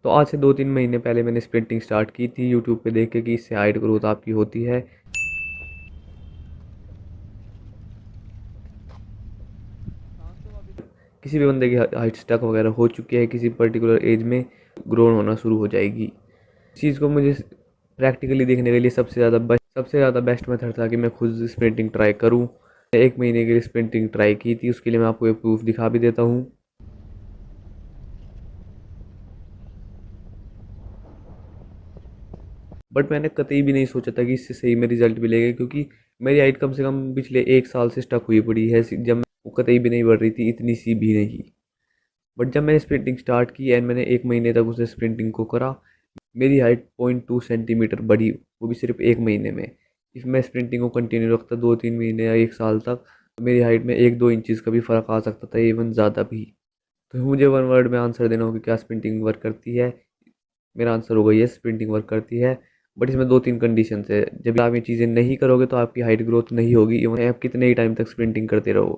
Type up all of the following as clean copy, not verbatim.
तो आज से 2-3 महीने पहले मैंने स्प्रिंटिंग स्टार्ट की थी यूट्यूब पे देख के कि इससे हाइट ग्रोथ आपकी होती है। किसी भी बंदे की हाइट स्टक वगैरह हो चुकी है किसी पर्टिकुलर एज में, ग्रोन होना शुरू हो जाएगी। इस चीज़ को मुझे प्रैक्टिकली देखने के लिए सबसे ज़्यादा बेस्ट मेथड था कि मैं खुद स्प्रिंटिंग ट्राई करूँ। 1 महीने के लिए स्प्रिंटिंग ट्राई की थी, उसके लिए मैं आपको एक प्रूफ दिखा भी देता हूँ। बट मैंने कतई भी नहीं सोचा था कि इससे सही में रिजल्ट मिलेगा, क्योंकि मेरी हाइट कम से कम पिछले 1 साल से स्टक हुई पड़ी है। जब वो कतई भी नहीं बढ़ रही थी, इतनी सी भी नहीं। बट जब मैंने स्प्रिंटिंग स्टार्ट की एंड मैंने 1 महीने तक उसे स्प्रिंटिंग को करा, मेरी हाइट 0.2 सेंटीमीटर बढ़ी, वो भी सिर्फ 1 महीने में। इफ़ मैं स्प्रिंटिंग को कंटिन्यू रखता 2-3 महीने या 1 साल तक, तो मेरी हाइट में 1-2 इंचज़ का भी फ़र्क आ सकता था, इवन ज़्यादा भी। तो मुझे वन वर्ड में आंसर देना होगा कि क्या स्प्रिंटिंग वर्क करती है। मेरा आंसर होगा ये, स्प्रिंटिंग वर्क करती है। बट इसमें 2-3 कंडीशन है। जब आप ये चीज़ें नहीं करोगे तो आपकी हाइट ग्रोथ नहीं होगी, इवन आप कितने ही टाइम तक स्प्रिंटिंग करते रहो।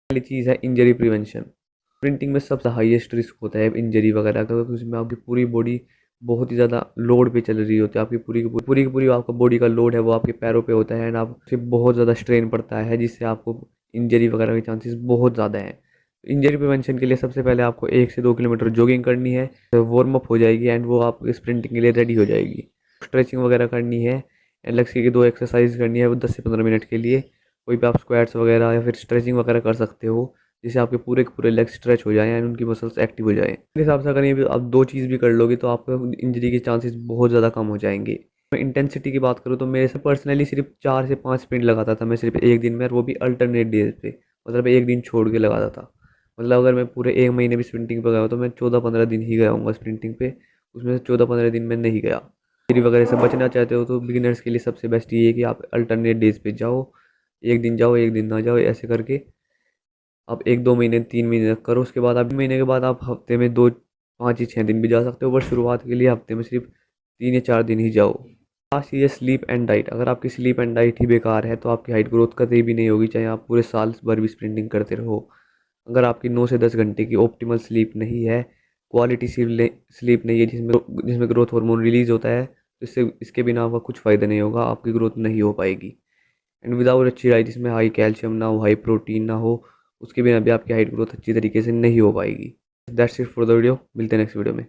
पहली चीज़ है इंजरी प्रिवेंशन। स्प्रिंटिंग में सबसे हाईएस्ट रिस्क होता है इंजरी वगैरह का, क्योंकि उसमें आपकी पूरी बॉडी बहुत ही ज़्यादा लोड पे चल रही होती है। आपकी पूरी आपका बॉडी का लोड है वो आपके पैरों पे होता है, एंड आप से बहुत ज़्यादा स्ट्रेन पड़ता है, जिससे आपको इंजरी वगैरह के चांसेस बहुत ज़्यादा हैं। इंजरी प्रिवेंशन के लिए सबसे पहले आपको 1 से 2 किलोमीटर जॉगिंग करनी है, वार्म अप हो जाएगी एंड वो आप स्प्रिंटिंग के लिए रेडी हो जाएगी। स्ट्रेचिंग वगैरह करनी है एंड लक्ष्य की 2 एक्सरसाइज करनी है वो 10 से 15 मिनट के लिए। कोई भी आप स्क्वाट्स वगैरह या फिर स्ट्रेचिंग वगैरह कर सकते हो, जिससे आपके पूरे के पूरे लेग स्ट्रेच हो जाएं एंड उनकी मसल्स एक्टिव हो जाएं। मेरे हिसाब से अगर ये आप दो चीज़ भी कर लोगे तो आपको इंजरी के चांसेस बहुत ज़्यादा कम हो जाएंगे। मैं इंटेंसिटी की बात करूँ तो मेरे से पर्सनली सिर्फ 4 से 5 स्प्रिंट लगाता था मैं सिर्फ एक दिन में, और वो भी अल्टरनेट डेज पे, मतलब एक दिन छोड़ के लगाता था। मतलब अगर मैं पूरे 1 महीने भी स्प्रिंटिंग पे गया हूँ तो मैं 14-15 दिन ही गया हूँ स्प्रिंटिंग पे, उसमें से 14-15 दिन में नहीं गया। इंजरी वगैरह से बचना चाहते हो तो बिगिनर्स के लिए सबसे बेस्ट ये है कि आप अल्टरनेट डेज पे जाओ, एक दिन जाओ एक दिन ना जाओ, ऐसे करके आप 1-2 महीने 3 महीने तक करो। उसके बाद आप महीने के बाद आप हफ्ते में 2 5 ही 6 दिन भी जा सकते हो, बट शुरुआत के लिए हफ्ते में सिर्फ 3 या 4 दिन ही जाओ। लास्ट चीज़ है स्लीप एंड डाइट। अगर आपकी स्लीप एंड डाइट ही बेकार है तो आपकी हाइट ग्रोथ कतई भी नहीं होगी, चाहे आप पूरे साल भर भी स्प्रिंटिंग करते रहो। अगर आपकी 9 से 10 घंटे की ऑप्टिमल स्लीप नहीं है, क्वालिटी स्लीप नहीं है जिसमें जिसमें ग्रोथ हार्मोन रिलीज होता है, तो इससे इसके बिना आपका कुछ फ़ायदा नहीं होगा, आपकी ग्रोथ नहीं हो पाएगी। एंड विदाउट अच्छी डाइट जिसमें हाई कैल्शियम ना हो, हाई प्रोटीन ना हो, उसके बिना भी आपकी हाइट ग्रोथ अच्छी तरीके से नहीं हो पाएगी। That's it for the video, मिलते हैं नेक्स्ट वीडियो में।